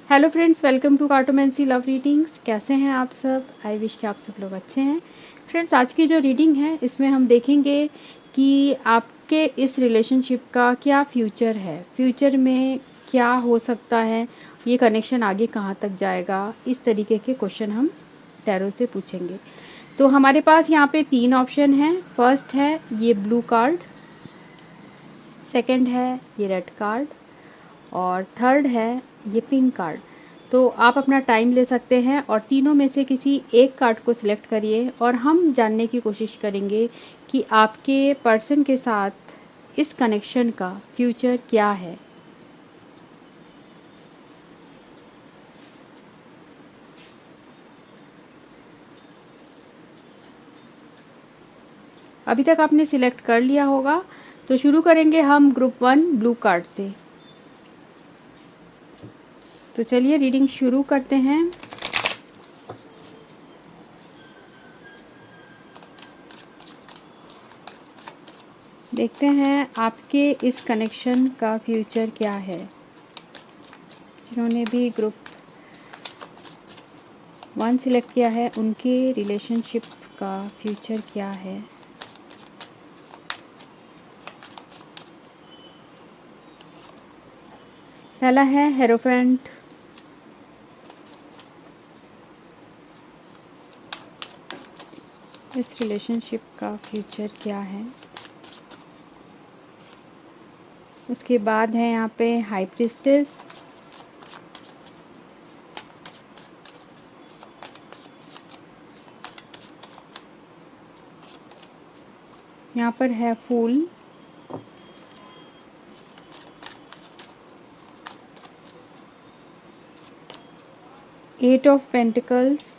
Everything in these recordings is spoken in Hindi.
Hello friends, welcome to cartomancy love readings. कैसे हैं आप सब? आई विश कि आप सब लोग अच्छे हैं। फ्रेंड्स, आज की जो रीडिंग है इसमें हम देखेंगे कि आपके इस रिलेशनशिप का क्या फ्यूचर है, फ्यूचर में क्या हो सकता है, ये कनेक्शन आगे कहाँ तक जाएगा, इस तरीके के क्वेश्चन हम टैरो से पूछेंगे। तो हमारे पास यहाँ पे 3 ऑप्शन हैं। फर्स्ट है ये ब्लू कार्ड, सेकंड है ये रेड कार्ड और थर्ड है ये पिंक कार्ड। तो आप अपना टाइम ले सकते हैं और तीनों में से किसी एक कार्ड को सिलेक्ट करिए और हम जानने की कोशिश करेंगे कि आपके पर्सन के साथ इस कनेक्शन का फ्यूचर क्या है। अभी तक आपने सिलेक्ट कर लिया होगा, तो शुरू करेंगे हम ग्रुप 1 ब्लू कार्ड से। तो चलिए रीडिंग शुरू करते हैं। देखते हैं आपके इस कनेक्शन का फ्यूचर क्या है। जिन्होंने भी ग्रुप 1 सिलेक्ट किया है उनके रिलेशनशिप का फ्यूचर क्या है। पहला है हेरोफेंट, इस रिलेशनशिप का फ्यूचर क्या है। उसके बाद है यहाँ पे हाई प्रीस्टेस, यहाँ पर है फूल, एट ऑफ पेंटिकल्स,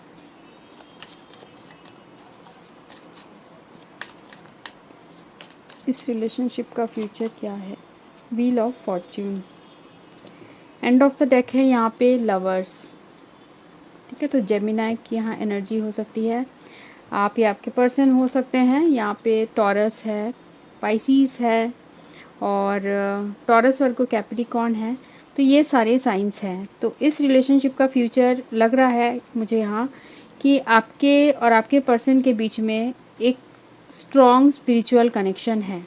इस रिलेशनशिप का फ्यूचर क्या है। Wheel of Fortune, and of the deck है यहाँ पे लवर्स। ठीक है, तो जेमिनाई की यहाँ एनर्जी हो सकती है। आप या आपके पर्सन हो सकते हैं। यहाँ पे टॉरस है, पाइसीस है और टॉरस वर्गो कैप्रिकॉर्न है। तो ये सारे साइंस हैं। तो इस रिलेशनशिप का फ्यूचर लग रहा है मुझे यहाँ कि आपके और आपके पर्सन के बीच में एक स्ट्रॉन्ग स्पिरिचुअल कनेक्शन है।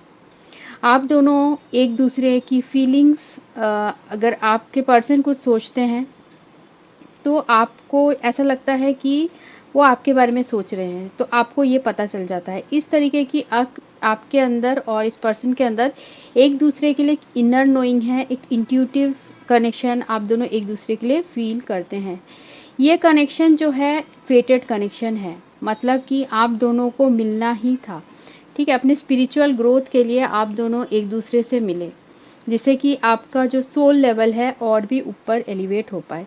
आप दोनों एक दूसरे की फीलिंग्स, अगर आपके पर्सन कुछ सोचते हैं तो आपको ऐसा लगता है कि वो आपके बारे में सोच रहे हैं, तो आपको ये पता चल जाता है। इस तरीके की आपके अंदर और इस पर्सन के अंदर एक दूसरे के लिए इनर नोइंग है, एक इंट्यूटिव कनेक्शन आप दोनों एक दूसरे के लिए फील करते हैं। ये कनेक्शन जो है फेटेड कनेक्शन है, मतलब कि आप दोनों को मिलना ही था। ठीक है, अपने स्पिरिचुअल ग्रोथ के लिए आप दोनों एक दूसरे से मिले, जिससे कि आपका जो सोल लेवल है और भी ऊपर एलिवेट हो पाए।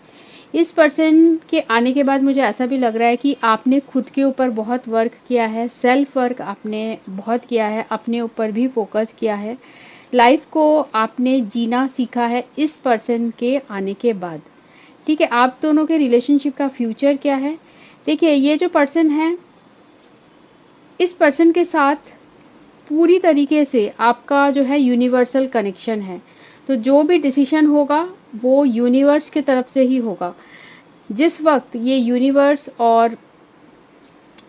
इस पर्सन के आने के बाद मुझे ऐसा भी लग रहा है कि आपने खुद के ऊपर बहुत वर्क किया है, सेल्फ वर्क आपने बहुत किया है, अपने ऊपर भी फोकस किया है, लाइफ को आपने जीना सीखा है इस पर्सन के आने के बाद। ठीक है, आप दोनों के रिलेशनशिप का फ्यूचर क्या है। देखिए, ये जो पर्सन है, इस पर्सन के साथ पूरी तरीके से आपका जो है यूनिवर्सल कनेक्शन है। तो जो भी डिसीजन होगा वो यूनिवर्स की तरफ से ही होगा। जिस वक्त ये यूनिवर्स और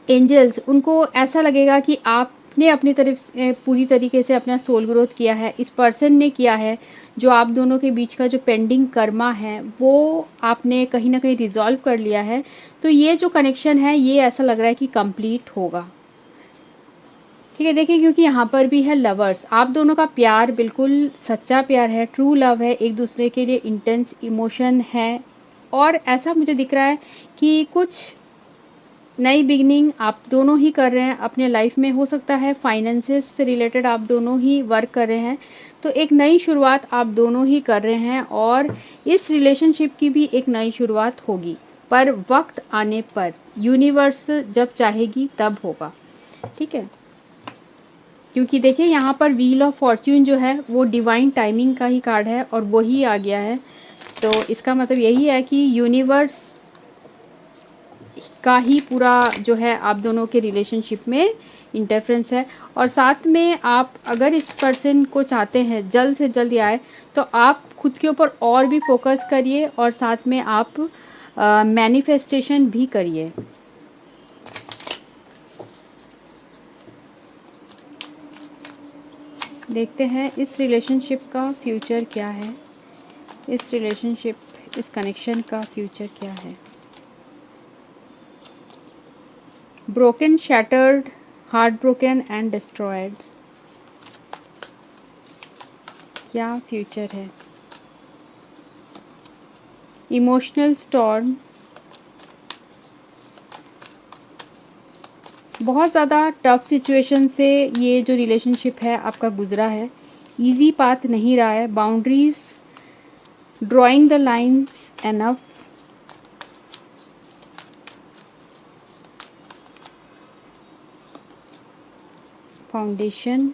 एंजल्स, उनको ऐसा लगेगा कि आपने अपनी तरफ से पूरी तरीके से अपना सोल ग्रोथ किया है, इस पर्सन ने किया है, जो आप दोनों के बीच का जो पेंडिंग कर्मा है वो आपने कहीं ना कहीं रिजॉल्व कर लिया है। तो ये जो कनेक्शन है ये ऐसा लग रहा है कि कंप्लीट होगा। ठीक है, देखिए, क्योंकि यहाँ पर भी है लवर्स। आप दोनों का प्यार बिल्कुल सच्चा प्यार है, ट्रू लव है, एक दूसरे के लिए इंटेंस इमोशन है। और ऐसा मुझे दिख रहा है कि कुछ नई बिगनिंग आप दोनों ही कर रहे हैं अपने लाइफ में। हो सकता है फाइनेंसेस से रिलेटेड आप दोनों ही वर्क कर रहे हैं। तो एक नई शुरुआत आप दोनों ही कर रहे हैं और इस रिलेशनशिप की भी एक नई शुरुआत होगी, पर वक्त आने पर, यूनिवर्स जब चाहेगी तब होगा। ठीक है, क्योंकि देखिए यहाँ पर व्हील ऑफ फॉर्च्यून जो है वो डिवाइन टाइमिंग का ही कार्ड है और वही आ गया है। तो इसका मतलब यही है कि यूनिवर्स का ही पूरा जो है आप दोनों के रिलेशनशिप में इंटरफ्रेंस है। और साथ में आप अगर इस पर्सन को चाहते हैं जल्द से जल्द आए तो आप खुद के ऊपर और भी फोकस करिए और साथ में आप मैनिफेस्टेशन भी करिए। देखते हैं इस रिलेशनशिप का फ्यूचर क्या है, इस रिलेशनशिप, इस कनेक्शन का फ्यूचर क्या है। Broken, shattered, heart broken and destroyed, क्या फ्यूचर है। इमोशनल स्टॉर्म, बहुत ज़्यादा टफ सिचुएशन से ये जो रिलेशनशिप है आपका गुजरा है, इजी पाथ नहीं रहा है। Boundaries, drawing the lines enough, foundation,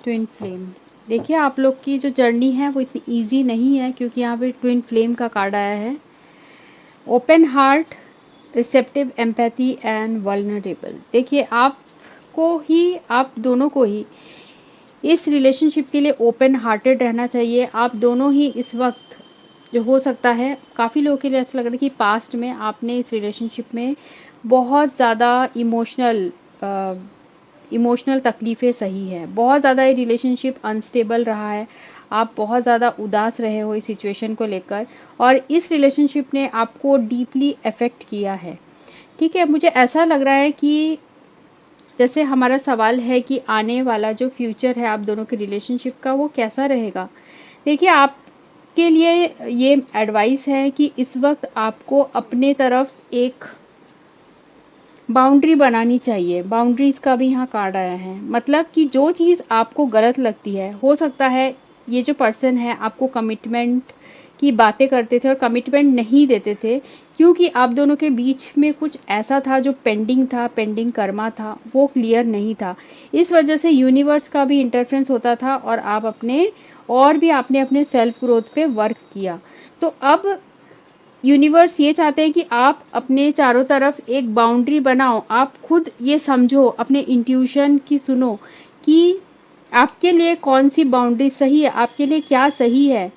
twin flame. देखिए आप लोग की जो जर्नी है वो इतनी इजी नहीं है क्योंकि यहाँ पे ट्विन फ्लेम का कार्ड आया है। Open heart, receptive, empathy and vulnerable. देखिए आपको ही, आप दोनों को ही इस रिलेशनशिप के लिए ओपन हार्टेड रहना चाहिए। आप दोनों ही इस वक्त जो हो सकता है, काफ़ी लोगों के लिए ऐसा लग रहा है कि पास्ट में आपने इस रिलेशनशिप में बहुत ज़्यादा इमोशनल तकलीफ़ें सही है, बहुत ज़्यादा ये रिलेशनशिप अनस्टेबल रहा है, आप बहुत ज़्यादा उदास रहे हो इस सिचुएशन को लेकर और इस रिलेशनशिप ने आपको डीपली अफेक्ट किया है। ठीक है, मुझे ऐसा लग रहा है कि जैसे हमारा सवाल है कि आने वाला जो फ्यूचर है आप दोनों के रिलेशनशिप का वो कैसा रहेगा। देखिए आपके लिए ये एडवाइस है कि इस वक्त आपको अपने तरफ एक बाउंड्री बनानी चाहिए। बाउंड्रीज का भी यहाँ कार्ड आया है, मतलब कि जो चीज़ आपको गलत लगती है, हो सकता है ये जो पर्सन है आपको कमिटमेंट की बातें करते थे और कमिटमेंट नहीं देते थे क्योंकि आप दोनों के बीच में कुछ ऐसा था जो पेंडिंग था, पेंडिंग कर्मा था, वो क्लियर नहीं था। इस वजह से यूनिवर्स का भी इंटरफेरेंस होता था और आप आपने अपने सेल्फ ग्रोथ पे वर्क किया। तो अब यूनिवर्स ये चाहते हैं कि आप अपने चारों तरफ एक बाउंड्री बनाओ। आप खुद ये समझो, अपने इंट्यूशन की सुनो कि आपके लिए कौन सी बाउंड्री सही है, आपके लिए क्या सही है,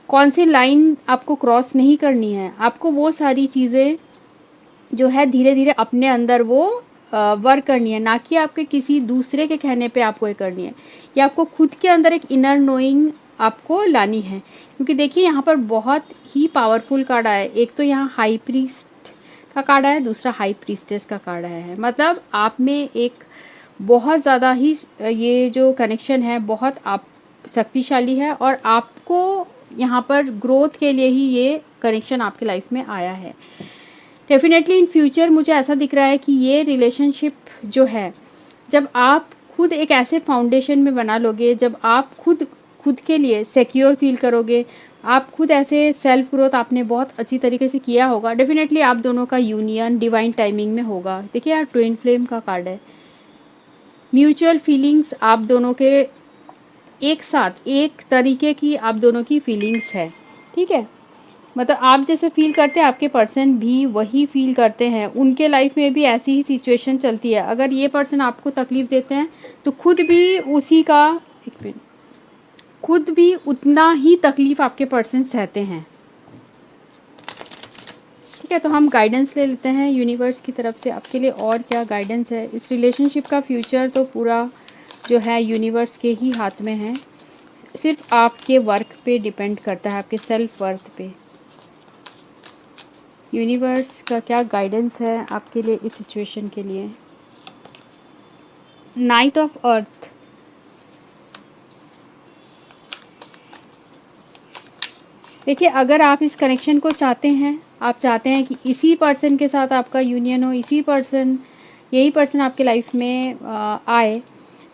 कौन सी लाइन आपको क्रॉस नहीं करनी है। आपको वो सारी चीज़ें जो है धीरे धीरे अपने अंदर वो वर्क करनी है, ना कि आपके किसी दूसरे के कहने पे आपको ये करनी है। या आपको खुद के अंदर एक इनर नोइंग आपको लानी है। क्योंकि देखिए यहाँ पर बहुत ही पावरफुल कार्ड आया है। एक तो यहाँ हाई प्रीस्ट का कार्ड आया है, दूसरा हाई प्रीस्टेस का कार्ड आया है। मतलब आप में एक बहुत ज़्यादा ही ये जो कनेक्शन है बहुत आप शक्तिशाली है और आपको यहाँ पर ग्रोथ के लिए ही ये कनेक्शन आपके लाइफ में आया है। डेफिनेटली इन फ्यूचर मुझे ऐसा दिख रहा है कि ये रिलेशनशिप जो है, जब आप खुद एक ऐसे फाउंडेशन में बना लोगे, जब आप खुद के लिए सिक्योर फील करोगे, आप खुद ऐसे सेल्फ ग्रोथ आपने बहुत अच्छी तरीके से किया होगा, डेफिनेटली आप दोनों का यूनियन डिवाइन टाइमिंग में होगा। देखिए यार ट्विन फ्लेम का कार्ड है। म्यूचुअल फीलिंग्स आप दोनों के एक साथ एक तरीके की आप दोनों की फीलिंग्स है। ठीक है, मतलब आप जैसे फील करते हैं आपके पर्सन भी वही फील करते हैं, उनके लाइफ में भी ऐसी ही सिचुएशन चलती है। अगर ये पर्सन आपको तकलीफ देते हैं तो खुद भी खुद भी उतना ही तकलीफ आपके पर्सन सहते हैं। ठीक है, तो हम गाइडेंस ले लेते हैं यूनिवर्स की तरफ से आपके लिए और क्या गाइडेंस है। इस रिलेशनशिप का फ्यूचर तो पूरा जो है यूनिवर्स के ही हाथ में है, सिर्फ आपके वर्क पे डिपेंड करता है, आपके सेल्फ वर्थ पे। यूनिवर्स का क्या गाइडेंस है आपके लिए इस सिचुएशन के लिए। नाइट ऑफ अर्थ, देखिए अगर आप इस कनेक्शन को चाहते हैं, आप चाहते हैं कि इसी पर्सन के साथ आपका यूनियन हो, यही पर्सन आपके लाइफ में आए,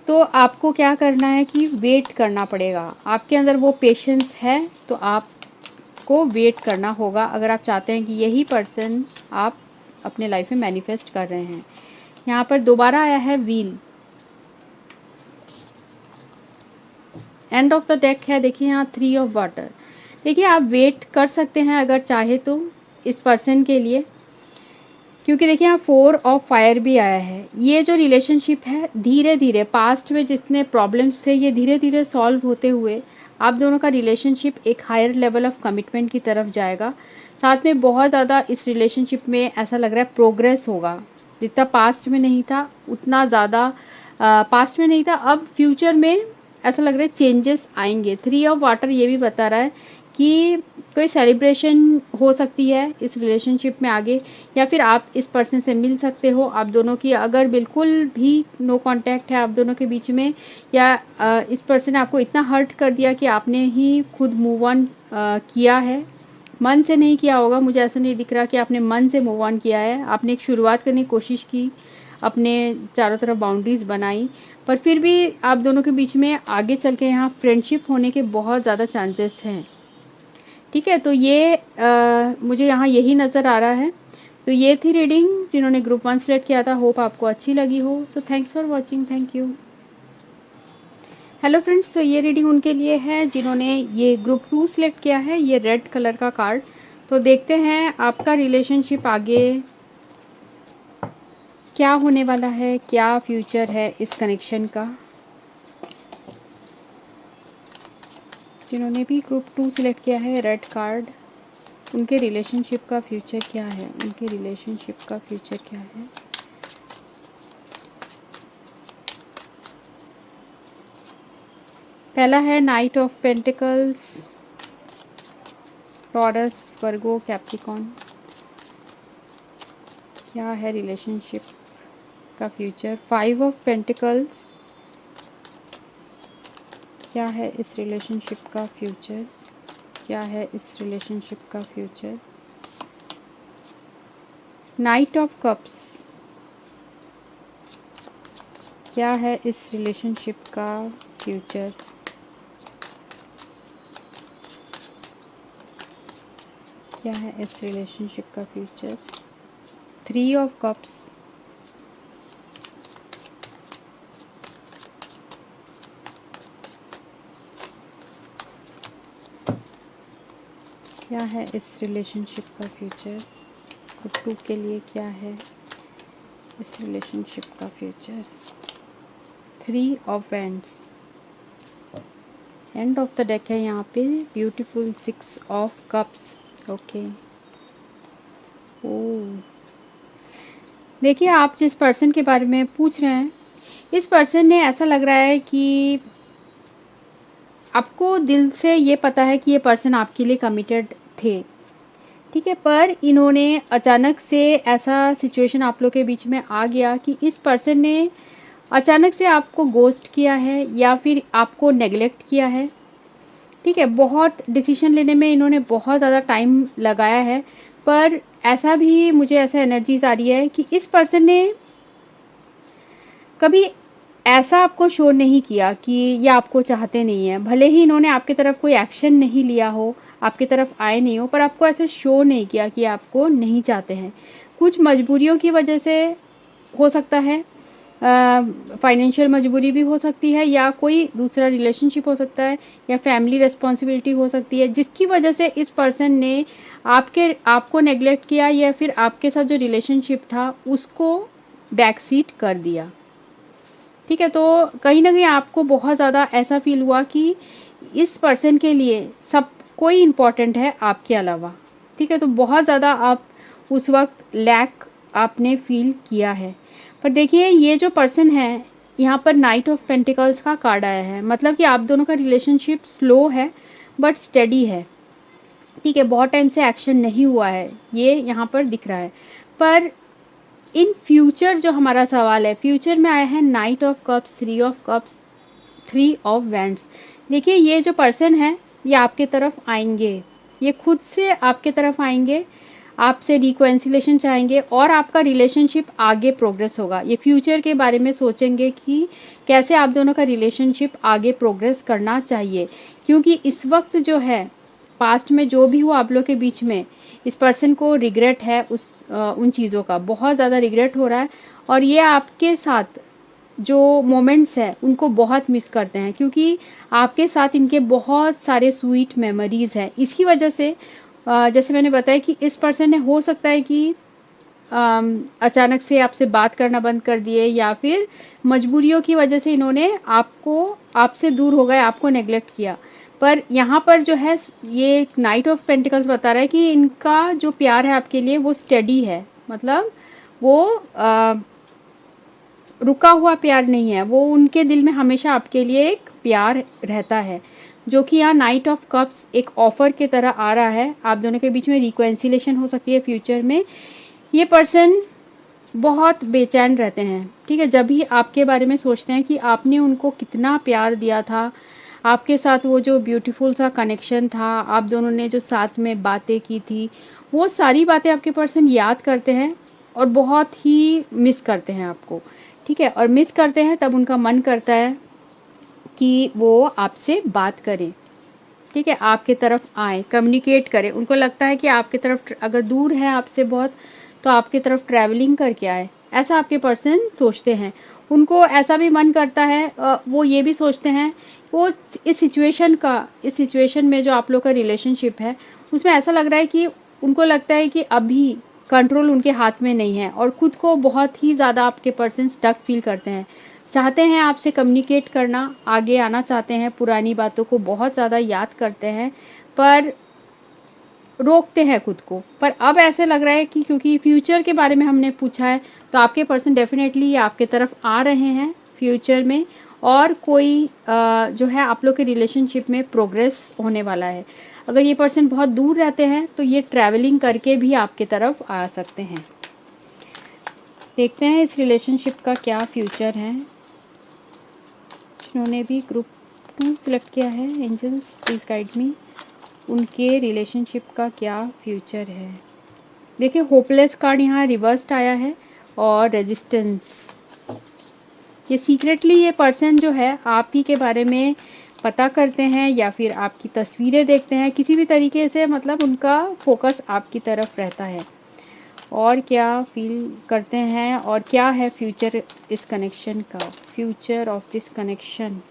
तो आपको क्या करना है कि वेट करना पड़ेगा। आपके अंदर वो पेशेंस है तो आपको वेट करना होगा अगर आप चाहते हैं कि यही पर्सन आप अपने लाइफ में मैनिफेस्ट कर रहे हैं। यहाँ पर दोबारा आया है wheel, and of the deck है। देखिए यहाँ 3 ऑफ वाटर। देखिए आप वेट कर सकते हैं अगर चाहे तो, इस पर्सन के लिए, क्योंकि देखिए यहाँ 4 ऑफ फायर भी आया है। ये जो रिलेशनशिप है धीरे धीरे पास्ट में जितने प्रॉब्लम्स थे ये धीरे धीरे सॉल्व होते हुए आप दोनों का रिलेशनशिप एक हायर लेवल ऑफ कमिटमेंट की तरफ जाएगा। साथ में बहुत ज़्यादा इस रिलेशनशिप में ऐसा लग रहा है प्रोग्रेस होगा। जितना पास्ट में नहीं था उतना ज़्यादा पास्ट में नहीं था, अब फ्यूचर में ऐसा लग रहा है चेंजेस आएंगे। 3 ऑफ वाटर ये भी बता रहा है कि कोई सेलिब्रेशन हो सकती है इस रिलेशनशिप में आगे, या फिर आप इस पर्सन से मिल सकते हो। आप दोनों की अगर बिल्कुल भी नो कांटेक्ट है आप दोनों के बीच में, या इस पर्सन ने आपको इतना हर्ट कर दिया कि आपने ही खुद मूव ऑन किया है, मन से नहीं किया होगा, मुझे ऐसा नहीं दिख रहा कि आपने मन से मूव ऑन किया है। आपने एक शुरुआत करने की कोशिश की, अपने चारों तरफ बाउंड्रीज बनाई, पर फिर भी आप दोनों के बीच में आगे चल के यहाँ फ्रेंडशिप होने के बहुत ज़्यादा चांसेस हैं। ठीक है, तो ये मुझे यहाँ यही नज़र आ रहा है। तो ये थी रीडिंग जिन्होंने ग्रुप 1 सेलेक्ट किया था। होप आपको अच्छी लगी हो। So thanks for watching, thank you. Hello friends, तो ये रीडिंग उनके लिए है जिन्होंने ये ग्रुप 2 सेलेक्ट किया है, ये रेड कलर का कार्ड। तो देखते हैं आपका रिलेशनशिप आगे क्या होने वाला है, क्या फ्यूचर है इस कनेक्शन का। जिन्होंने भी ग्रुप 2 सिलेक्ट किया है रेड कार्ड, उनके रिलेशनशिप का फ्यूचर क्या है, उनके रिलेशनशिप का फ्यूचर क्या है। पहला है night of pentacles, taurus, Virgo, Capricorn. क्या है रिलेशनशिप का फ्यूचर। 5 ऑफ पेंटिकल्स, क्या है इस रिलेशनशिप का फ्यूचर, क्या है इस रिलेशनशिप का फ्यूचर। नाइट ऑफ कप्स, क्या है इस रिलेशनशिप का फ्यूचर। क्या है इस रिलेशनशिप का फ्यूचर। 3 ऑफ कप्स, क्या है इस रिलेशनशिप का फ्यूचर। ग्रुप 2 के लिए क्या है इस रिलेशनशिप का future. 3 of wands, and of the deck है यहाँ पे ब्यूटीफुल 6 ऑफ कप्स। ओके, ओह देखिए आप जिस पर्सन के बारे में पूछ रहे हैं, इस पर्सन ने ऐसा लग रहा है कि आपको दिल से ये पता है कि ये पर्सन आपके लिए कमिटेड थे, ठीक है, पर इन्होंने अचानक से ऐसा सिचुएशन आप लोग के बीच में आ गया कि इस पर्सन ने अचानक से आपको गोस्ट किया है या फिर आपको नेगलेक्ट किया है। ठीक है, बहुत डिसीजन लेने में इन्होंने बहुत ज़्यादा टाइम लगाया है, पर ऐसा भी मुझे ऐसा एनर्जीज आ रही है कि इस पर्सन ने कभी ऐसा आपको शो नहीं किया कि ये आपको चाहते नहीं है। भले ही इन्होंने आपकी तरफ कोई एक्शन नहीं लिया हो, आपकी तरफ आए नहीं हो, पर आपको ऐसे शो नहीं किया कि आपको नहीं चाहते हैं। कुछ मजबूरियों की वजह से हो सकता है, फाइनेंशियल मजबूरी भी हो सकती है, या कोई दूसरा रिलेशनशिप हो सकता है, या फैमिली रिस्पॉन्सिबिलिटी हो सकती है, जिसकी वजह से इस पर्सन ने आपको नेगलेक्ट किया, या फिर आपके साथ जो रिलेशनशिप था उसको बैक सीट कर दिया। ठीक है, तो कहीं ना कहीं आपको बहुत ज़्यादा ऐसा फील हुआ कि इस पर्सन के लिए सब कोई इम्पोर्टेंट है आपके अलावा। ठीक है, तो बहुत ज़्यादा आप उस वक्त लैक आपने फील किया है। पर देखिए ये जो पर्सन है, यहाँ पर नाइट ऑफ पेंटिकल्स का कार्ड आया है, मतलब कि आप दोनों का रिलेशनशिप स्लो है बट स्टेडी है। ठीक है, बहुत टाइम से एक्शन नहीं हुआ है, ये यहाँ पर दिख रहा है। पर इन फ्यूचर जो हमारा सवाल है, फ्यूचर में आया है night of cups, 3 of cups, 3 of wands. देखिए ये जो पर्सन है ये आपके तरफ आएंगे, ये खुद से आपके तरफ आएंगे, आपसे रिकॉन्सिलेशन चाहेंगे और आपका रिलेशनशिप आगे प्रोग्रेस होगा। ये फ्यूचर के बारे में सोचेंगे कि कैसे आप दोनों का रिलेशनशिप आगे प्रोग्रेस करना चाहिए, क्योंकि इस वक्त जो है पास्ट में जो भी हुआ आप लोग के बीच में, इस पर्सन को रिग्रेट है उन चीज़ों का, बहुत ज़्यादा रिग्रेट हो रहा है, और ये आपके साथ जो मोमेंट्स है उनको बहुत मिस करते हैं, क्योंकि आपके साथ इनके बहुत सारे स्वीट मेमोरीज हैं। इसकी वजह से जैसे मैंने बताया कि इस पर्सन ने हो सकता है कि अचानक से आपसे बात करना बंद कर दिए, या फिर मजबूरियों की वजह से इन्होंने आपसे दूर हो गए, आपको नेग्लेक्ट किया। पर यहाँ पर जो है ये नाइट ऑफ पेंटिकल्स बता रहा है कि इनका जो प्यार है आपके लिए वो स्टेडी है, मतलब वो रुका हुआ प्यार नहीं है, वो उनके दिल में हमेशा आपके लिए एक प्यार रहता है, जो कि यहाँ नाइट ऑफ कप्स एक ऑफर की तरह आ रहा है। आप दोनों के बीच में रिकॉन्सिलेशन हो सकती है फ्यूचर में। ये पर्सन बहुत बेचैन रहते हैं, ठीक है, जब भी आपके बारे में सोचते हैं कि आपने उनको कितना प्यार दिया था, आपके साथ वो जो ब्यूटीफुल सा कनेक्शन था, आप दोनों ने जो साथ में बातें की थी, वो सारी बातें आपके पर्सन याद करते हैं और बहुत ही मिस करते हैं आपको, ठीक है। और मिस करते हैं तब उनका मन करता है कि वो आपसे बात करें, ठीक है, आपके तरफ आए, कम्युनिकेट करें। उनको लगता है कि आपके तरफ अगर दूर है आपसे बहुत, तो आपकी तरफ ट्रैवलिंग करके आए, ऐसा आपके पर्सन सोचते हैं। उनको ऐसा भी मन करता है, वो ये भी सोचते हैं, वो इस सिचुएशन में जो आप लोग का रिलेशनशिप है उसमें ऐसा लग रहा है कि उनको लगता है कि अभी कंट्रोल उनके हाथ में नहीं है, और खुद को बहुत ही ज़्यादा आपके पर्सन स्टक फील करते हैं, चाहते हैं आपसे कम्युनिकेट करना, आगे आना चाहते हैं, पुरानी बातों को बहुत ज़्यादा याद करते हैं, पर रोकते हैं खुद को। पर अब ऐसे लग रहा है कि क्योंकि फ्यूचर के बारे में हमने पूछा है, तो आपके पर्सन डेफिनेटली आपके तरफ आ रहे हैं फ्यूचर में, और कोई जो है आप लोग के रिलेशनशिप में प्रोग्रेस होने वाला है। अगर ये पर्सन बहुत दूर रहते हैं तो ये ट्रैवलिंग करके भी आपके तरफ आ सकते हैं। देखते हैं इस रिलेशनशिप का क्या फ्यूचर है। जिन्होंने भी ग्रुप 2 सिलेक्ट किया है, एंजल्स प्लीज़ गाइड मी, उनके रिलेशनशिप का क्या फ्यूचर है। देखिए होपलेस कार्ड यहाँ रिवर्स्ड आया है, और रेजिस्टेंस। ये सीक्रेटली ये पर्सन जो है आप ही के बारे में पता करते हैं, या फिर आपकी तस्वीरें देखते हैं, किसी भी तरीके से मतलब उनका फोकस आपकी तरफ रहता है। और क्या फील करते हैं, और क्या है फ्यूचर इस कनेक्शन का, future of this connection.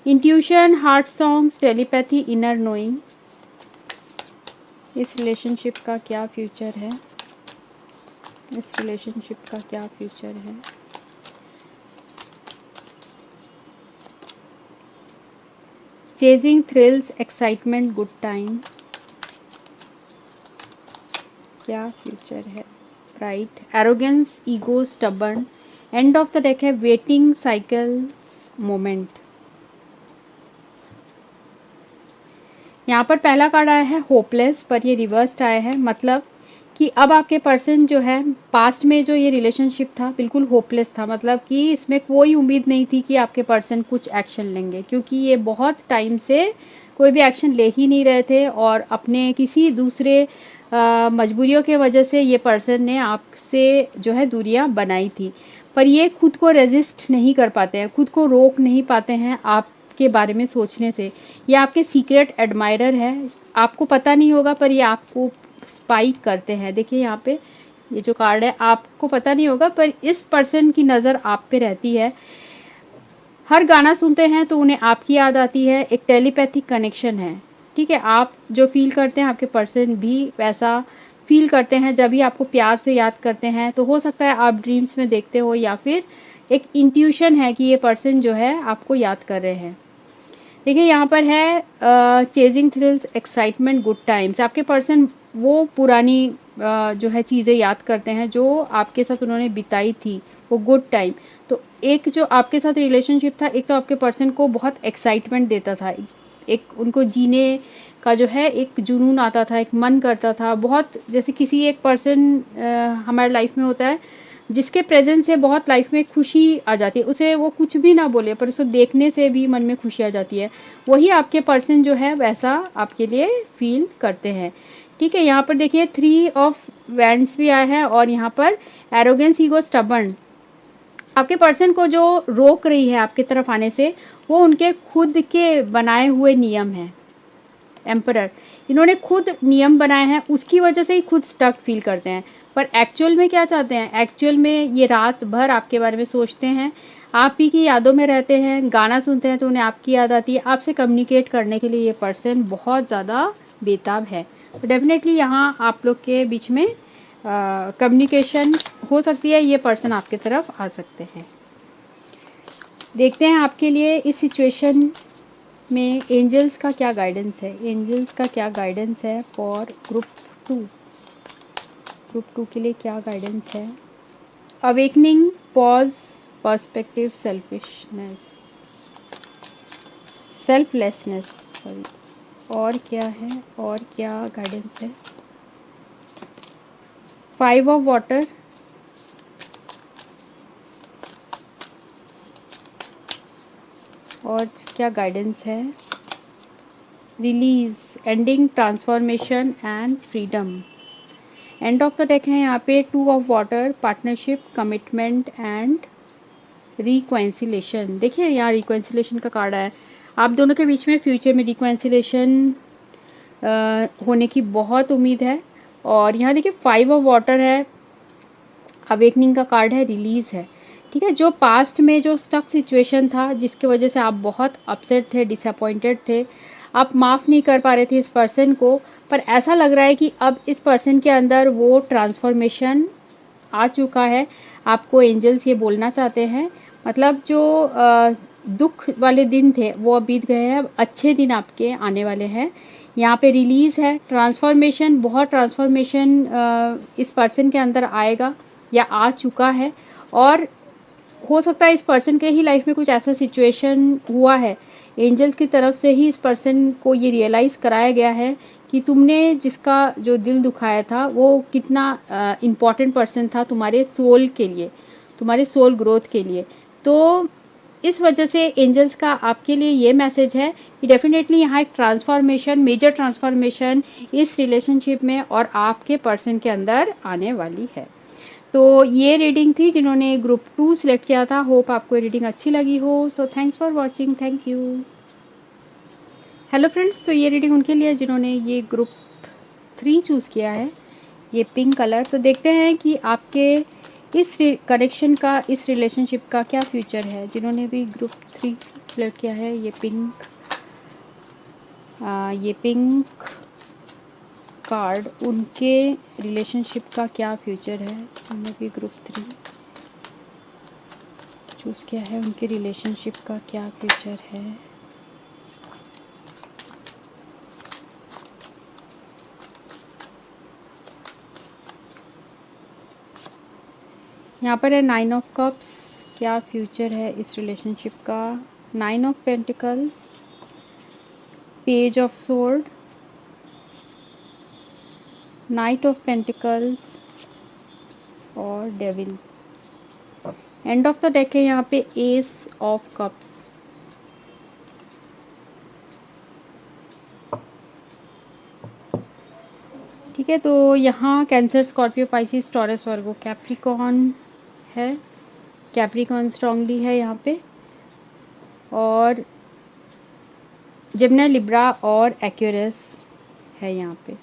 Intuition, heart songs, telepathy, inner knowing. इस रिलेशनशिप का क्या फ्यूचर है, इस रिलेशनशिप का क्या फ्यूचर है। Chasing thrills, excitement, good time. क्या फ्यूचर है। Pride, arrogance, ego, stubborn. And of the deck है वेटिंग, साइकिल्स, मोमेंट। यहाँ पर पहला कार्ड आया है होपलेस, पर ये रिवर्स्ड आया है, मतलब कि अब आपके पर्सन जो है, पास्ट में जो ये रिलेशनशिप था बिल्कुल होपलेस था, मतलब कि इसमें कोई उम्मीद नहीं थी कि आपके पर्सन कुछ एक्शन लेंगे, क्योंकि ये बहुत टाइम से कोई भी एक्शन ले ही नहीं रहे थे, और अपने किसी दूसरे मजबूरियों के वजह से ये पर्सन ने आपसे जो है दूरियां बनाई थी। पर ये खुद को रेजिस्ट नहीं कर पाते हैं, खुद को रोक नहीं पाते हैं आपके बारे में सोचने से। ये आपके सीक्रेट एडमायरर है, आपको पता नहीं होगा पर ये आपको स्पाइक करते हैं। देखिए यहाँ पे ये जो कार्ड है, आपको पता नहीं होगा पर इस पर्सन की नज़र आप पे रहती है। हर गाना सुनते हैं तो उन्हें आपकी याद आती है, एक टेलीपैथिक कनेक्शन है, ठीक है। आप जो फील करते हैं आपके पर्सन भी वैसा फील करते हैं, जब भी आपको प्यार से याद करते हैं तो हो सकता है आप ड्रीम्स में देखते हो, या फिर एक इंट्यूशन है कि ये पर्सन जो है आपको याद कर रहे हैं। देखिए यहाँ पर है chasing thrills, excitement, good times. आपके पर्सन वो पुरानी जो है चीज़ें याद करते हैं जो आपके साथ उन्होंने बिताई थी, वो गुड टाइम। तो एक जो आपके साथ रिलेशनशिप था, एक तो आपके पर्सन को बहुत एक्साइटमेंट देता था, एक उनको जीने का जो है एक जुनून आता था, एक मन करता था बहुत। जैसे किसी एक पर्सन हमारे लाइफ में होता है जिसके प्रेजेंस से बहुत लाइफ में खुशी आ जाती है, उसे वो कुछ भी ना बोले पर उसको देखने से भी मन में खुशी आ जाती है। वही आपके पर्सन जो है वैसा आपके लिए फील करते हैं, ठीक है। यहाँ पर देखिए 3 ऑफ वैंड्स भी आया है, और यहाँ पर एरोगेंस, ईगो, स्टबर्न। आपके पर्सन को जो रोक रही है आपकी तरफ आने से, वो उनके खुद के बनाए हुए नियम हैं। एम्परर, इन्होंने खुद नियम बनाए हैं, उसकी वजह से ही खुद स्टक फील करते हैं। पर एक्चुअल में क्या चाहते हैं, एक्चुअल में ये रात भर आपके बारे में सोचते हैं, आप ही की यादों में रहते हैं, गाना सुनते हैं तो उन्हें आपकी याद आती है। आपसे कम्युनिकेट करने के लिए ये पर्सन बहुत ज़्यादा बेताब है, डेफिनेटली यहाँ आप लोग के बीच में कम्युनिकेशन हो सकती है, ये पर्सन आपके तरफ आ सकते हैं। देखते हैं आपके लिए इस सिचुएशन में एंजल्स का क्या गाइडेंस है। एंजल्स का क्या गाइडेंस है फॉर ग्रुप 2। ग्रुप 2 के लिए क्या गाइडेंस है? Awakening, pause, perspective, selflessness, sorry, और क्या है, और क्या गाइडेंस है? 5 ऑफ वाटर, और क्या गाइडेंस है? Release, ending, transformation and freedom. And of the deck है यहाँ पे 2 of water, partnership, commitment and reconciliation. देखिए यहाँ रिकॉन्सिलेशन का कार्ड है। आप दोनों के बीच में फ्यूचर में रिकॉन्सिलेशन होने की बहुत उम्मीद है। और यहाँ देखिए 5 ऑफ वाटर है, अवेकनिंग का कार्ड है, रिलीज है। ठीक है, जो पास्ट में जो स्टक सिचुएशन था जिसकी वजह से आप बहुत अपसेट थे, डिसअपॉइंटेड थे, आप माफ़ नहीं कर पा रहे थे इस पर्सन को, पर ऐसा लग रहा है कि अब इस पर्सन के अंदर वो ट्रांसफॉर्मेशन आ चुका है। आपको एंजल्स ये बोलना चाहते हैं, मतलब जो दुख वाले दिन थे वो अब बीत गए हैं, अब अच्छे दिन आपके आने वाले हैं। यहाँ पे रिलीज़ है, ट्रांसफॉर्मेशन, बहुत ट्रांसफॉर्मेशन इस पर्सन के अंदर आएगा या आ चुका है। और हो सकता है इस पर्सन के ही लाइफ में कुछ ऐसा सिचुएशन हुआ है, एंजल्स की तरफ से ही इस पर्सन को ये रियलाइज़ कराया गया है कि तुमने जिसका जो दिल दुखाया था वो कितना इम्पॉर्टेंट पर्सन था तुम्हारे सोल के लिए, तुम्हारे सोल ग्रोथ के लिए। तो इस वजह से एंजल्स का आपके लिए ये मैसेज है कि डेफिनेटली यहाँ एक ट्रांसफॉर्मेशन, मेजर ट्रांसफॉर्मेशन इस रिलेशनशिप में और आपके पर्सन के अंदर आने वाली है। तो ये रीडिंग थी जिन्होंने ग्रुप 2 सिलेक्ट किया था। होप आपको ये रीडिंग अच्छी लगी हो। So thanks for watching, thank you. Hello friends, तो ये रीडिंग उनके लिए जिन्होंने ये ग्रुप 3 चूज़ किया है, ये पिंक कलर। तो देखते हैं कि आपके इस कनेक्शन का, इस रिलेशनशिप का क्या फ्यूचर है। जिन्होंने भी ग्रुप 3 सिलेक्ट किया है, ये पिंक कार्ड, उनके रिलेशनशिप का क्या फ्यूचर है। उन्होंने भी ग्रुप 3 चूज़ किया है, उनके रिलेशनशिप का क्या फ्यूचर है। यहाँ पर है 9 ऑफ कप्स, क्या फ्यूचर है इस रिलेशनशिप का। 9 of pentacles, page of sword, knight of pentacles और devil. End of the deck है यहाँ पे एस ऑफ कप्स। ठीक है, तो यहाँ कैंसर, स्कॉर्पियो, पाइसिस, टॉरस, वर्गो, कैप्रिकॉन है। कैप्रिकॉन स्ट्रांगली है यहाँ पे, और जेमिनी, लिब्रा और एक्वेरियस है यहाँ पे।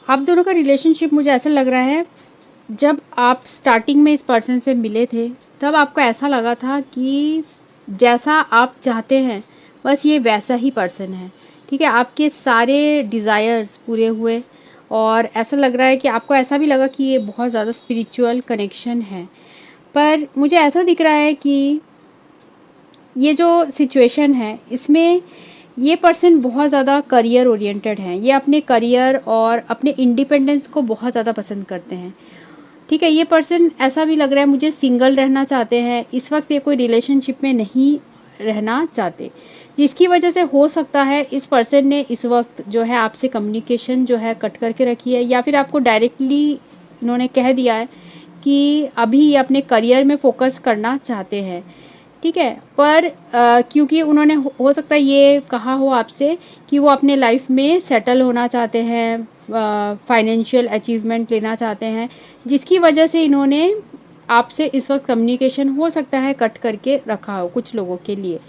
आप दोनों का रिलेशनशिप मुझे ऐसा लग रहा है, जब आप स्टार्टिंग में इस पर्सन से मिले थे तब आपको ऐसा लगा था कि जैसा आप चाहते हैं बस ये वैसा ही पर्सन है। ठीक है, आपके सारे डिज़ायर्स पूरे हुए, और ऐसा लग रहा है कि आपको ऐसा भी लगा कि ये बहुत ज़्यादा स्पिरिचुअल कनेक्शन है। पर मुझे ऐसा दिख रहा है कि ये जो सिचुएशन है इसमें ये पर्सन बहुत ज़्यादा करियर ओरिएंटेड हैं। ये अपने करियर और अपने इंडिपेंडेंस को बहुत ज़्यादा पसंद करते हैं। ठीक है, ये पर्सन ऐसा भी लग रहा है मुझे सिंगल रहना चाहते हैं। इस वक्त ये कोई रिलेशनशिप में नहीं रहना चाहते, जिसकी वजह से हो सकता है इस पर्सन ने इस वक्त जो है आपसे कम्युनिकेशन जो है कट करके रखी है, या फिर आपको डायरेक्टली इन्होंने कह दिया है कि अभी ये अपने करियर में फोकस करना चाहते हैं। ठीक है, पर क्योंकि उन्होंने हो सकता है ये कहा हो आपसे कि वो अपने लाइफ में सेटल होना चाहते हैं, फाइनेंशियल अचीवमेंट लेना चाहते हैं, जिसकी वजह से इन्होंने आपसे इस वक्त कम्युनिकेशन हो सकता है कट करके रखा हो कुछ लोगों के लिए,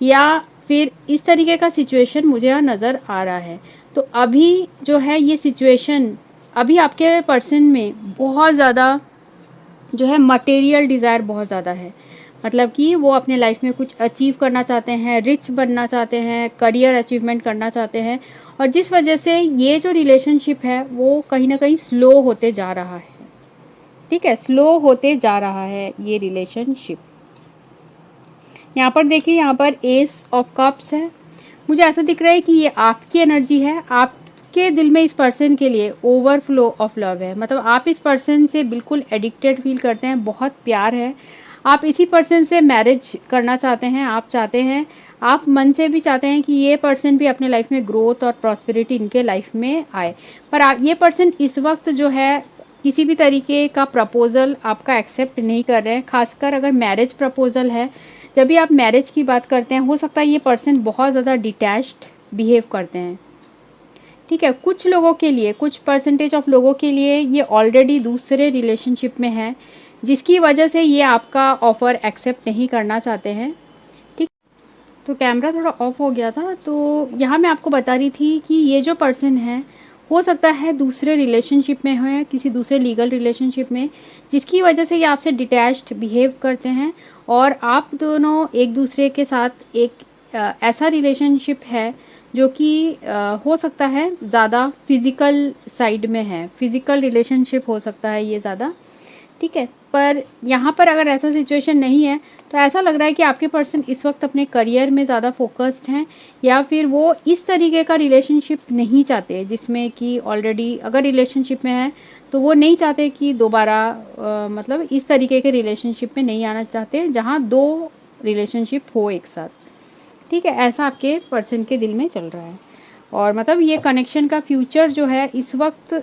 या फिर इस तरीके का सिचुएशन मुझे यहाँ नज़र आ रहा है। तो अभी जो है ये सिचुएशन, अभी आपके पर्सन में बहुत ज़्यादा जो है मटेरियल डिज़ायर बहुत ज़्यादा है। मतलब कि वो अपने लाइफ में कुछ अचीव करना चाहते हैं, रिच बनना चाहते हैं, करियर अचीवमेंट करना चाहते हैं, और जिस वजह से ये जो रिलेशनशिप है वो कहीं ना कहीं स्लो होते जा रहा है। ठीक है, स्लो होते जा रहा है ये रिलेशनशिप। यहाँ पर देखिए, यहाँ पर एस ऑफ कप्स है। मुझे ऐसा दिख रहा है कि ये आपकी एनर्जी है, आपके दिल में इस पर्सन के लिए ओवरफ्लो ऑफ लव है। मतलब आप इस पर्सन से बिल्कुल एडिक्टेड फील करते हैं, बहुत प्यार है, आप इसी पर्सन से मैरिज करना चाहते हैं। आप चाहते हैं, आप मन से भी चाहते हैं कि ये पर्सन भी अपने लाइफ में ग्रोथ और प्रॉस्पेरिटी इनके लाइफ में आए। पर ये पर्सन इस वक्त जो है किसी भी तरीके का प्रपोजल आपका एक्सेप्ट नहीं कर रहे हैं। खासकर अगर मैरिज प्रपोजल है, जब भी आप मैरिज की बात करते हैं, हो सकता है ये पर्सन बहुत ज़्यादा डिटैच्ड बिहेव करते हैं। ठीक है, कुछ लोगों के लिए, कुछ परसेंटेज ऑफ लोगों के लिए ये ऑलरेडी दूसरे रिलेशनशिप में है, जिसकी वजह से ये आपका ऑफ़र एक्सेप्ट नहीं करना चाहते हैं। ठीक, तो कैमरा थोड़ा ऑफ हो गया था, तो यहाँ मैं आपको बता रही थी कि ये जो पर्सन है हो सकता है दूसरे रिलेशनशिप में हो, किसी दूसरे लीगल रिलेशनशिप में, जिसकी वजह से ये आपसे डिटैच्ड बिहेव करते हैं। और आप दोनों एक दूसरे के साथ एक ऐसा रिलेशनशिप है जो कि हो सकता है ज़्यादा फिज़िकल साइड में है, फिज़िकल रिलेशनशिप हो सकता है ये ज़्यादा। ठीक है, पर यहाँ पर अगर ऐसा सिचुएशन नहीं है तो ऐसा लग रहा है कि आपके पर्सन इस वक्त अपने करियर में ज़्यादा फोकस्ड हैं, या फिर वो इस तरीके का रिलेशनशिप नहीं चाहते जिसमें कि ऑलरेडी अगर रिलेशनशिप में है तो वो नहीं चाहते कि दोबारा मतलब इस तरीके के रिलेशनशिप में नहीं आना चाहते जहाँ दो रिलेशनशिप हो एक साथ। ठीक है, ऐसा आपके पर्सन के दिल में चल रहा है। और मतलब ये कनेक्शन का फ्यूचर जो है इस वक्त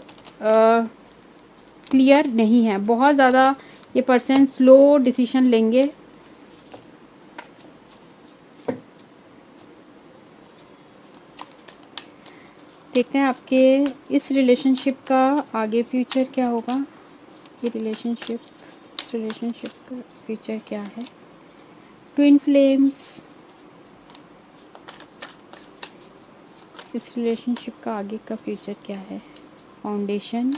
क्लियर नहीं है, बहुत ज़्यादा ये पर्सन स्लो डिसीजन लेंगे। देखते हैं आपके इस रिलेशनशिप का आगे फ्यूचर क्या होगा। ये रिलेशनशिप, इस रिलेशनशिप का फ्यूचर क्या है। ट्विन फ्लेम्स, इस रिलेशनशिप का आगे का फ्यूचर क्या है। फाउंडेशन,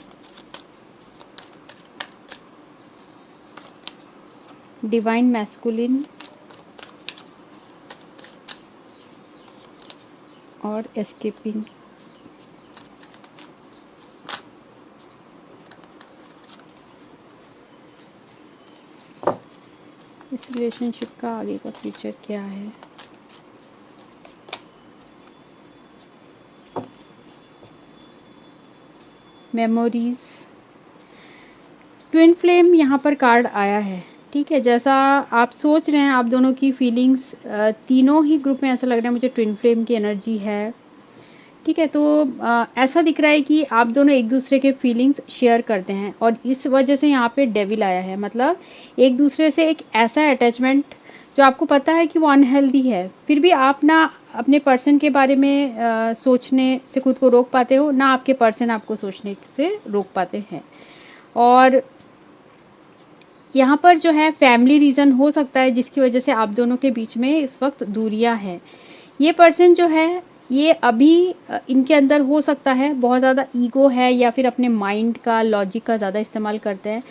डिवाइन मैस्कुलिन और एस्केपिंग। इस रिलेशनशिप का आगे का फ्यूचर क्या है। मेमोरीज, ट्विन फ्लेम यहाँ पर कार्ड आया है। ठीक है, जैसा आप सोच रहे हैं, आप दोनों की फीलिंग्स तीनों ही ग्रुप में ऐसा लग रहा है मुझे ट्विन फ्लेम की एनर्जी है। ठीक है, तो ऐसा दिख रहा है कि आप दोनों एक दूसरे के फीलिंग्स शेयर करते हैं, और इस वजह से यहाँ पे डेविल आया है। मतलब एक दूसरे से एक ऐसा अटैचमेंट जो आपको पता है कि वो अनहेल्दी है, फिर भी आप ना अपने पर्सन के बारे में सोचने से खुद को रोक पाते हो, ना आपके पर्सन आपको सोचने से रोक पाते हैं। और यहाँ पर जो है फैमिली रीज़न हो सकता है जिसकी वजह से आप दोनों के बीच में इस वक्त दूरियां हैं। ये पर्सन जो है ये अभी इनके अंदर हो सकता है बहुत ज़्यादा ईगो है, या फिर अपने माइंड का, लॉजिक का ज़्यादा इस्तेमाल करते हैं,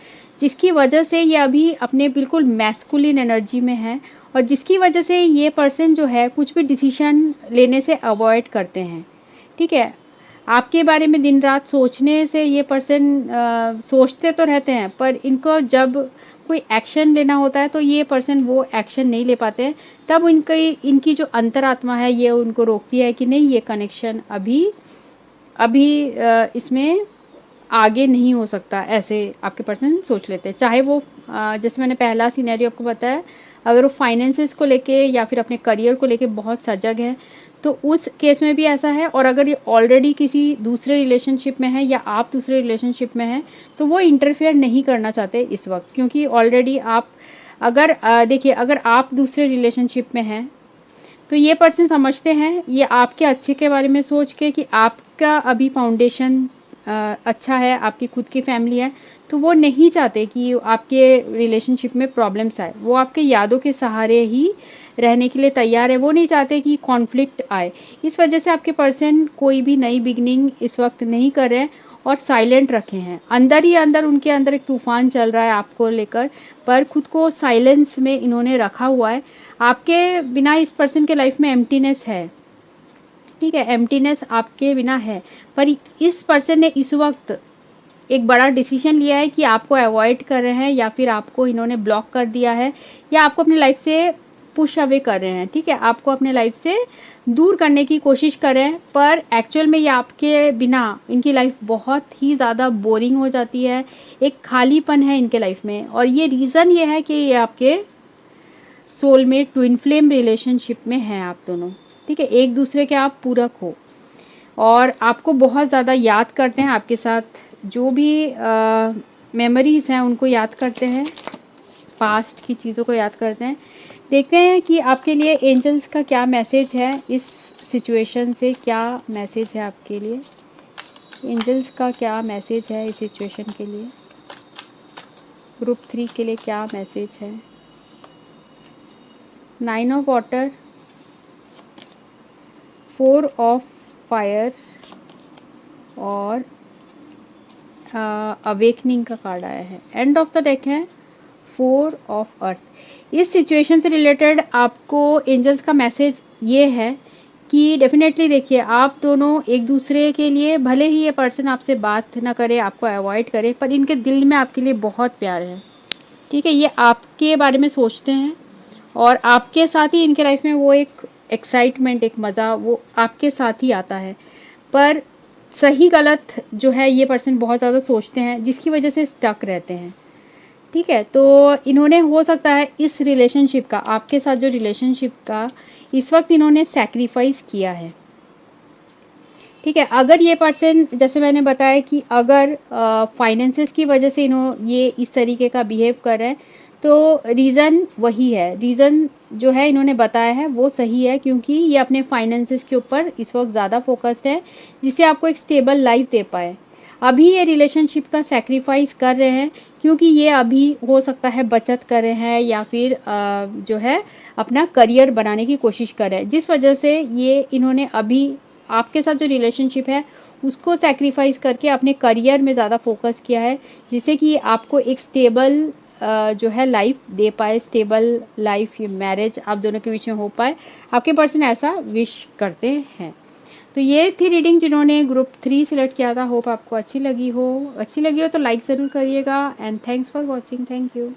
जिसकी वजह से ये अभी अपने बिल्कुल मैस्कुलिन एनर्जी में है, और जिसकी वजह से ये पर्सन जो है कुछ भी डिसीजन लेने से अवॉइड करते हैं। ठीक है, आपके बारे में दिन रात सोचने से ये पर्सन सोचते तो रहते हैं, पर इनको जब कोई एक्शन लेना होता है तो ये पर्सन वो एक्शन नहीं ले पाते हैं। तब इनकी जो अंतरात्मा है ये उनको रोकती है कि नहीं, ये कनेक्शन अभी इसमें आगे नहीं हो सकता, ऐसे आपके पर्सन सोच लेते हैं। चाहे वो जैसे मैंने पहला सिनेरियो आपको बताया, अगर वो फाइनेंसेस को लेके या फिर अपने करियर को लेके बहुत सजग है तो उस केस में भी ऐसा है। और अगर ये ऑलरेडी किसी दूसरे रिलेशनशिप में है या आप दूसरे रिलेशनशिप में हैं तो वो इंटरफेयर नहीं करना चाहते इस वक्त, क्योंकि ऑलरेडी आप अगर देखिए, अगर आप दूसरे रिलेशनशिप में हैं तो ये पर्सन समझते हैं, ये आपके अच्छे के बारे में सोच के कि आपका अभी फाउंडेशन अच्छा है, आपकी खुद की फैमिली है, तो वो नहीं चाहते कि आपके रिलेशनशिप में प्रॉब्लम्स आए। वो आपके यादों के सहारे ही रहने के लिए तैयार है, वो नहीं चाहते कि कॉन्फ्लिक्ट आए। इस वजह से आपके पर्सन कोई भी नई बिगनिंग इस वक्त नहीं कर रहे हैं, और साइलेंट रखे हैं। अंदर ही अंदर उनके अंदर एक तूफान चल रहा है आपको लेकर, पर खुद को साइलेंस में इन्होंने रखा हुआ है। आपके बिना इस पर्सन के लाइफ में एम्प्टीनेस है, ठीक है, एम्प्टीनेस आपके बिना है। पर इस पर्सन ने इस वक्त एक बड़ा डिसीजन लिया है कि आपको अवॉइड कर रहे हैं, या फिर आपको इन्होंने ब्लॉक कर दिया है, या आपको अपने लाइफ से पुश अवे कर रहे हैं, ठीक है, आपको अपने लाइफ से दूर करने की कोशिश कर रहे हैं। पर एक्चुअल में ये आपके बिना इनकी लाइफ बहुत ही ज़्यादा बोरिंग हो जाती है, एक खालीपन है इनके लाइफ में। और ये रीज़न ये है कि ये आपके सोलमेट ट्विन फ्लेम रिलेशनशिप में हैं आप दोनों, ठीक है, एक दूसरे के आप पूरक हो, और आपको बहुत ज़्यादा याद करते हैं। आपके साथ जो भी मेमोरीज़ हैं उनको याद करते हैं, पास्ट की चीज़ों को याद करते हैं। देखते हैं कि आपके लिए एंजल्स का क्या मैसेज है, इस सिचुएशन से क्या मैसेज है आपके लिए, एंजल्स का क्या मैसेज है इस सिचुएशन के लिए, ग्रुप 3 के लिए क्या मैसेज है। 9 ऑफ वाटर, 4 ऑफ फायर और अवेकनिंग का कार्ड आया है। एंड ऑफ द डेक है 4 ऑफ अर्थ। इस सिचुएशन से रिलेटेड आपको एंजल्स का मैसेज ये है कि डेफिनेटली देखिए, आप दोनों एक दूसरे के लिए, भले ही ये पर्सन आपसे बात ना करे, आपको अवॉइड करे, पर इनके दिल में आपके लिए बहुत प्यार है, ठीक है, ये आपके बारे में सोचते हैं, और आपके साथ ही इनके लाइफ में वो एक एक्साइटमेंट, एक मज़ा वो आपके साथ ही आता है। पर सही गलत जो है ये पर्सन बहुत ज़्यादा सोचते हैं, जिसकी वजह से स्टक रहते हैं, ठीक है। तो इन्होंने हो सकता है इस रिलेशनशिप का, आपके साथ जो रिलेशनशिप का इस वक्त इन्होंने सैक्रिफाइस किया है, ठीक है। अगर ये पर्सन, जैसे मैंने बताया कि अगर फाइनेंसेस की वजह से ये इस तरीके का बिहेव कर रहे हैं, तो रीज़न वही है, रीज़न जो है इन्होंने बताया है वो सही है, क्योंकि ये अपने फाइनेंसेस के ऊपर इस वक्त ज़्यादा फोकस्ड है, जिससे आपको एक स्टेबल लाइफ दे पाए। अभी ये रिलेशनशिप का सैक्रिफाइस कर रहे हैं, क्योंकि ये अभी हो सकता है बचत कर रहे हैं, या फिर जो है अपना करियर बनाने की कोशिश कर रहे हैं, जिस वजह से ये इन्होंने अभी आपके साथ जो रिलेशनशिप है उसको सैक्रिफाइस करके अपने करियर में ज़्यादा फोकस किया है, जिससे कि आपको एक स्टेबल जो है लाइफ दे पाए, स्टेबल लाइफ, ये मैरिज आप दोनों के बीच में हो पाए। आपके पर्सन ऐसा विश करते हैं। तो ये थी रीडिंग जिन्होंने ग्रुप 3 सिलेक्ट किया था। होप आपको अच्छी लगी हो तो लाइक ज़रूर करिएगा। And thanks for watching. Thank you.